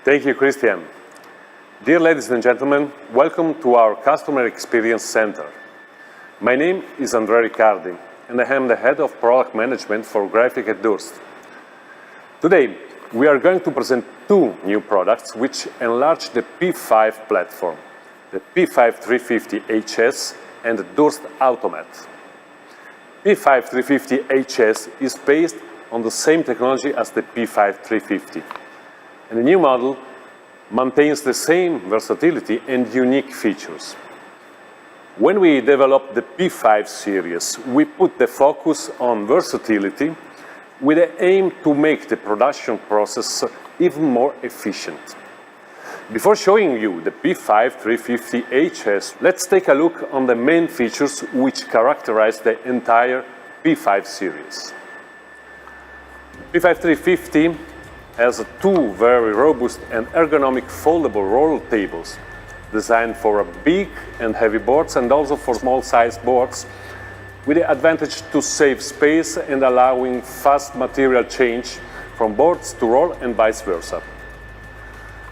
Thank you, Christian. Dear ladies and gentlemen, welcome to our Customer Experience Center. My name is Andrea Riccardi, and I am the Head of Product Management for Graphic at Durst. Today, we are going to present two new products which enlarge the P5 platform, the P5 350HS and the Durst Automat. P5 350HS is based on the same technology as the P5 350, and the new model maintains the same versatility and unique features. When we developed the P5 series, we put the focus on versatility with the aim to make the production process even more efficient. Before showing you the P5 350HS, let's take a look on the main features which characterize the entire P5 series. P5 350 has two very robust and ergonomic foldable roll tables designed for big and heavy boards and also for small size boards, with the advantage to save space and allowing fast material change from boards to roll and vice versa.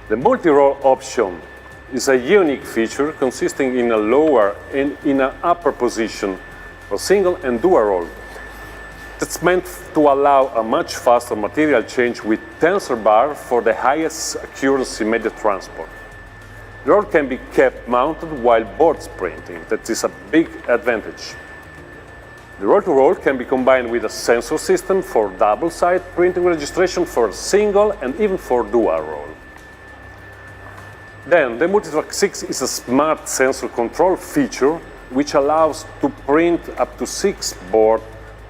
The multi-roll option is a unique feature consisting in a lower and in an upper position for single and dual roll. It's meant to allow a much faster material change with tensor bar for the highest accuracy media transport. The roll can be kept mounted while board printing. That is a big advantage. The roll-to-roll can be combined with a sensor system for double-side printing registration for single and even for dual roll. Then, the Multitrack 6 is a smart sensor control feature which allows to print up to 6 boards,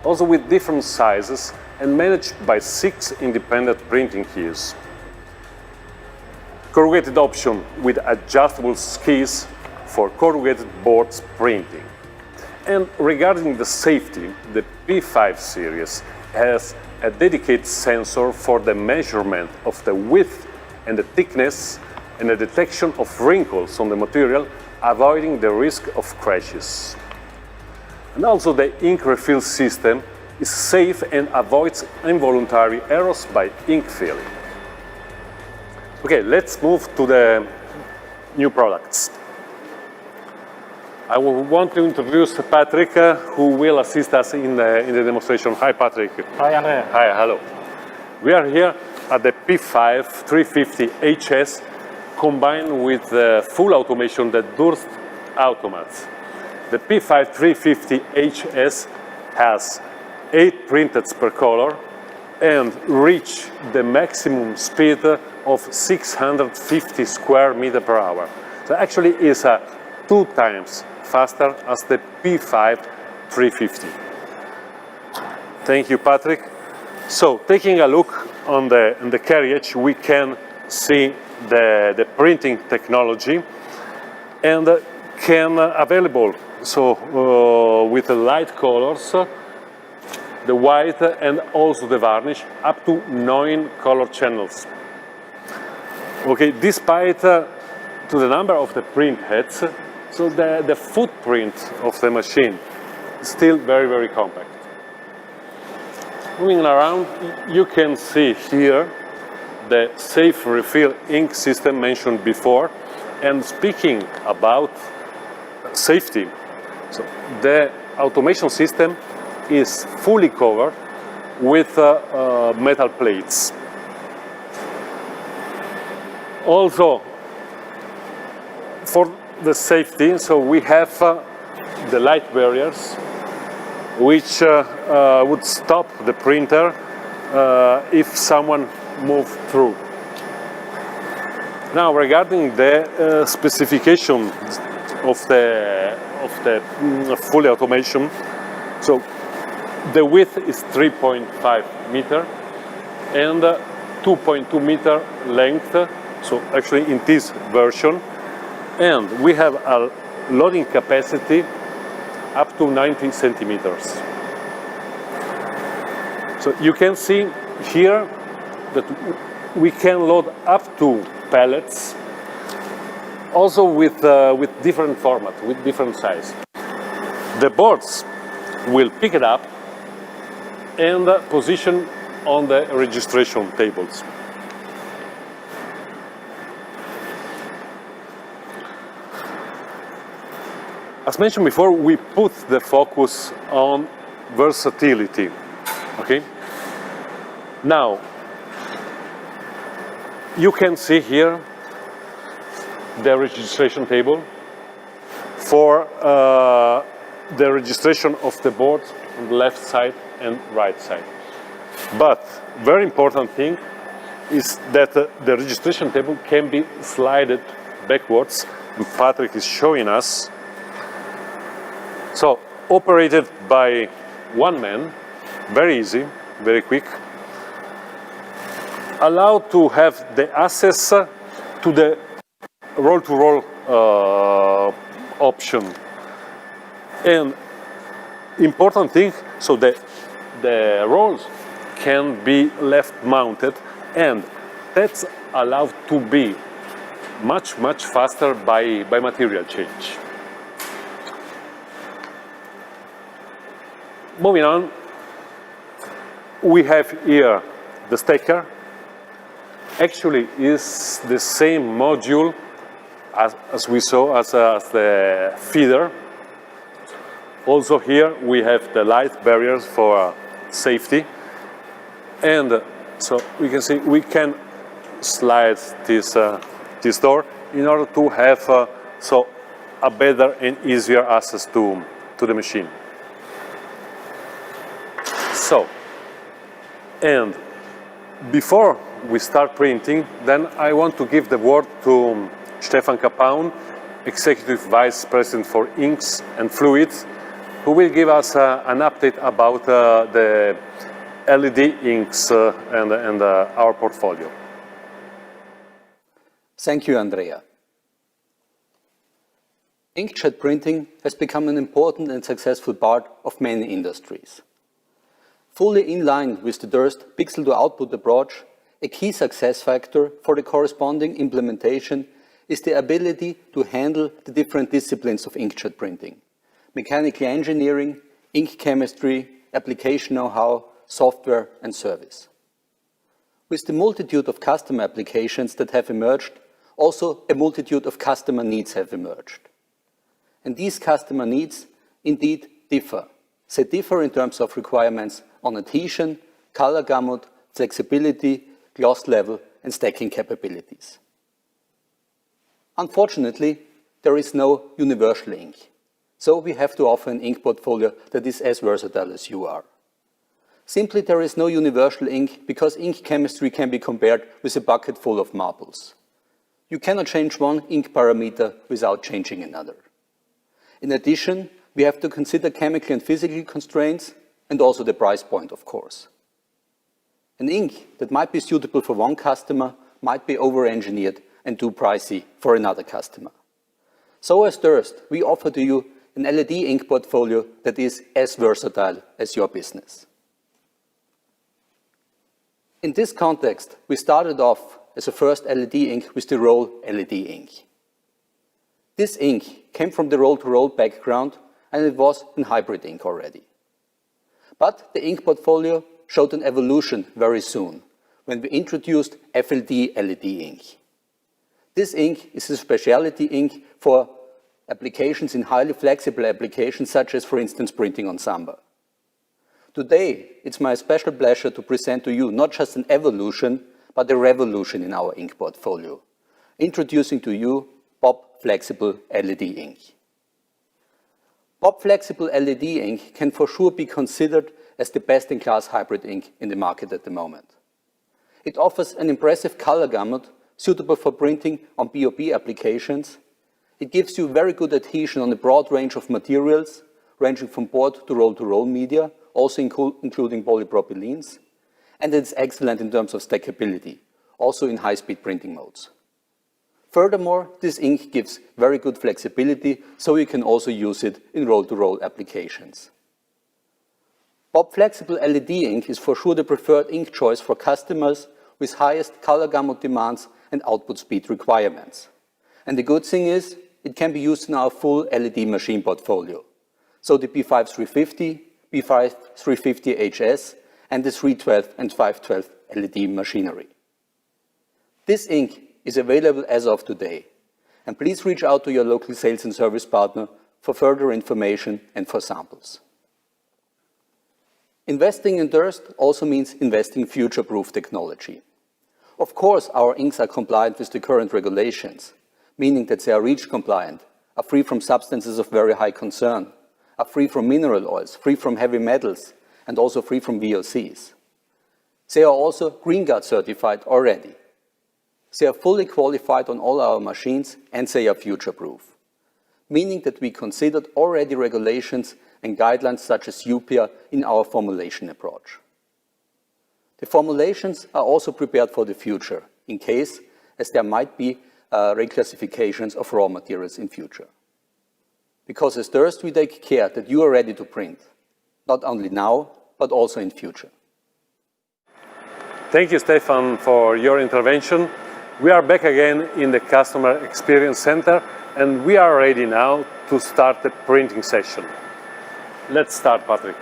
also with different sizes, and managed by 6 independent printing keys. Corrugated option with adjustable skis for corrugated boards printing. And regarding the safety, the P5 series has a dedicated sensor for the measurement of the width and the thickness and the detection of wrinkles on the material, avoiding the risk of crashes. And also the ink refill system is safe and avoids involuntary errors by ink filling. Okay, let's move to the new products. I want to introduce Patrick, who will assist us in the demonstration. Hi, Patrick. Hi, Andrea. Hi, hello. We are here at the P5 350HS combined with the full automation, the Durst Automat. The P5 350HS has 8 printers per color and reach the maximum speed of 650 square meters per hour. So actually it's 2 times faster as the P5 350. Thank you, Patrick. So taking a look on the carriage, we can see the printing technology and can available with the light colors, the white and also the varnish, up to 9 color channels. Okay, despite to the number of the print heads, so the footprint of the machine is still very, very compact. Moving around, you can see here the safe refill ink system mentioned before. And speaking about safety, so the automation system is fully covered with metal plates. Also, for the safety, so we have the light barriers, which would stop the printer if someone moved through. Now, regarding the specification of the fully automation, so the width is 3.5 meter and 2.2 meter length. So actually in this version, and we have a loading capacity up to 90 centimeters. So you can see here that we can load up to pallets, also with different format, with different size. The boards will pick it up and position on the registration tables. As mentioned before, we put the focus on versatility. Okay? Now, you can see here the registration table for the registration of the board on the left side and right side. But very important thing is that the registration table can be slided backwards, and Patrick is showing us. So operated by one man, very easy, very quick, allowed to have the access to the roll-to-roll option. And important thing, so that the rolls can be left mounted, and that's allowed to be much faster by material change. Moving on, we have here the stacker. Actually is the same module as we saw as the feeder. Also here we have the light barriers for safety. And so we can see we can slide this door in order to have a better and easier access to the machine. So, and before we start printing, then I want to give the word to Stefan Kapaun, Executive Vice President for Inks and Fluids, who will give us an update about the LED inks and our portfolio. Thank you, Andrea. Inkjet printing has become an important and successful part of many industries. Fully in line with the Durst pixel-to-output approach, a key success factor for the corresponding implementation is the ability to handle the different disciplines of inkjet printing: mechanical engineering, ink chemistry, application know-how, software and service. With the multitude of customer applications that have emerged, also a multitude of customer needs have emerged. And these customer needs indeed differ. They differ in terms of requirements on adhesion, color gamut, flexibility, gloss level and stacking capabilities. Unfortunately, there is no universal ink. So we have to offer an ink portfolio that is as versatile as you are. Simply, there is no universal ink because ink chemistry can be compared with a bucket full of marbles. You cannot change one ink parameter without changing another. In addition, we have to consider chemical and physical constraints and also the price point, of course. An ink that might be suitable for one customer might be over-engineered and too pricey for another customer. So as Durst, we offer to you an LED ink portfolio that is as versatile as your business. In this context, we started off as a first LED ink with the Roll LED ink. This ink came from the roll-to-roll background and it was in hybrid ink already. But the ink portfolio showed an evolution very soon when we introduced FLD LED ink. This ink is a specialty ink for applications in highly flexible applications such as, for instance, printing on Samba. Today, it's my special pleasure to present to you not just an evolution, but a revolution in our ink portfolio, introducing to you Bob Flexible LED ink. Bob Flexible LED ink can for sure be considered as the best-in-class hybrid ink in the market at the moment. It offers an impressive color gamut suitable for printing on BOP applications. It gives you very good adhesion on a broad range of materials, ranging from board to roll media, also including polypropylenes, and it's excellent in terms of stackability, also in high-speed printing modes. Furthermore, this ink gives very good flexibility, so you can also use it in roll-to-roll applications. Bob Flexible LED ink is for sure the preferred ink choice for customers with highest color gamut demands and output speed requirements. And the good thing is, it can be used in our full LED machine portfolio. So the B5 350, B5 350 HS, and the 312 and 512 LED machinery. This ink is available as of today. And please reach out to your local sales and service partner for further information and for samples. Investing in Durst also means investing in future-proof technology. Of course, our inks are compliant with the current regulations, meaning that they are REACH compliant, are free from substances of very high concern, are free from mineral oils, free from heavy metals, and also free from VOCs. They are also Green Guard certified already. They are fully qualified on all our machines and they are future-proof, meaning that we considered already regulations and guidelines such as UPIA in our formulation approach. The formulations are also prepared for the future, in case as there might be reclassifications of raw materials in future. Because as Durst, we take care that you are ready to print, not only now, but also in future. Thank you, Stefan, for your intervention. We are back again in the Customer Experience Center, and we are ready now to start the printing session. Let's start, Patrick.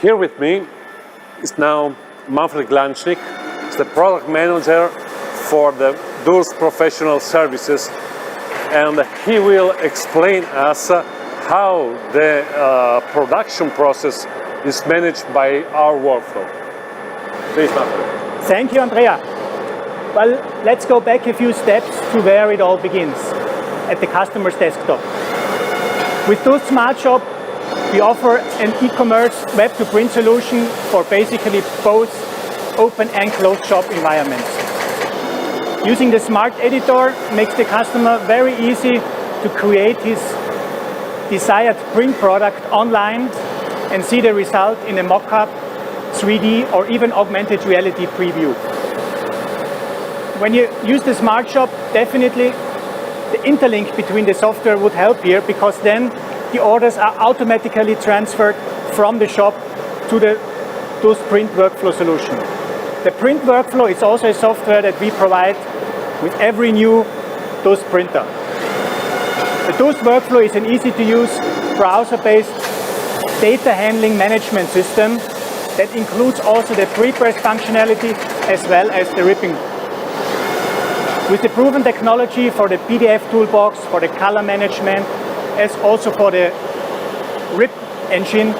Here with me is now Manfred Glanchnik, the product manager for the Durst Professional Services, and he will explain us how the production process is managed by our workflow. Please, Manfred. Thank you, Andrea. Well, let's go back a few steps to where it all begins, at the customer's desktop. With Durst Smart Shop, we offer an e-commerce web-to-print solution for basically both open and closed shop environments. Using the Smart Editor makes the customer very easy to create his desired print product online and see the result in a mock-up, 3D or even augmented reality preview. When you use the Smart Shop, definitely the interlink between the software would help here, because then the orders are automatically transferred from the shop to the Durst Print Workflow solution. The Print Workflow is also a software that we provide with every new Durst printer. The Durst Workflow is an easy-to-use, browser-based data handling management system that includes also the pre-press functionality as well as the ripping. With the proven technology for the PDF toolbox, for the color management, as also for the rip engine,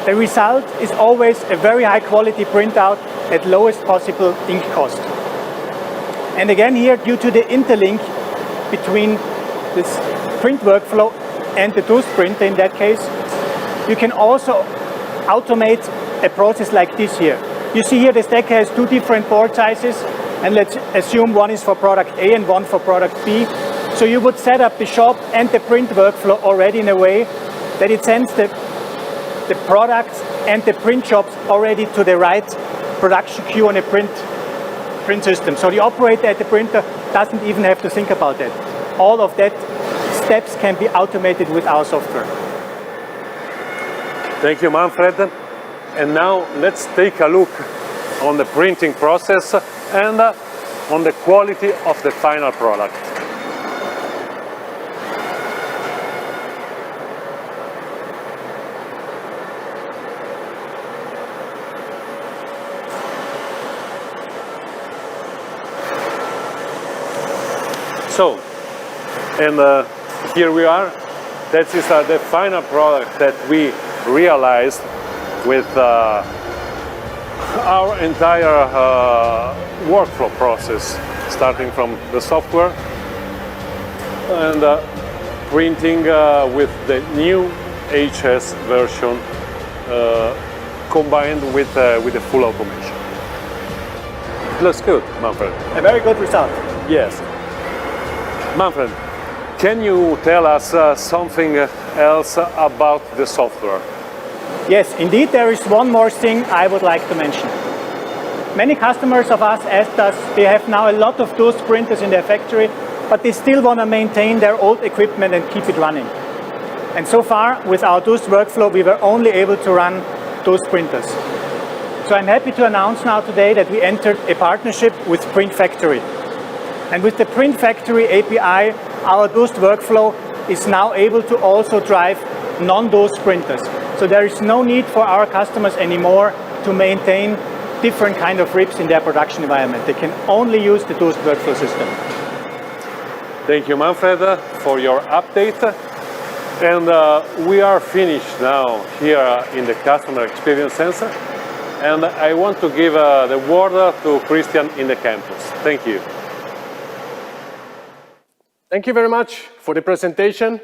the result is always a very high quality printout at lowest possible ink cost. And again here, due to the interlink between this print workflow and the Durst printer in that case, you can also automate a process like this here. You see here the stacker has two different board sizes, and let's assume one is for product A and one for product B. So you would set up the shop and the print workflow already in a way that it sends the products and the print jobs already to the right production queue on a print system. So the operator at the printer doesn't even have to think about that. All of that steps can be automated with our software. Thank you, Manfred. And now let's take a look on the printing process and on the quality of the final product. So, and here we are. That is the final product that we realized with our entire workflow process, starting from the software and printing with the new HS version combined with the full automation. It looks good, Manfred. A very good result. Yes. Manfred, can you tell us something else about the software? Yes, indeed, there is one more thing I would like to mention. Many customers of us asked us, they have now a lot of Durst printers in their factory, but they still want to maintain their old equipment and keep it running. And so far, with our Durst workflow, we were only able to run Durst printers. So I'm happy to announce now today that we entered a partnership with Print Factory. And with the Print Factory API, our Durst workflow is now able to also drive non-Durst printers. So there is no need for our customers anymore to maintain different kind of rips in their production environment. They can only use the Durst workflow system. Thank you, Manfred, for your update. And we are finished now here in the Customer Experience Center. And I want to give the word to Christian in the campus. Thank you. Thank you very much for the presentation.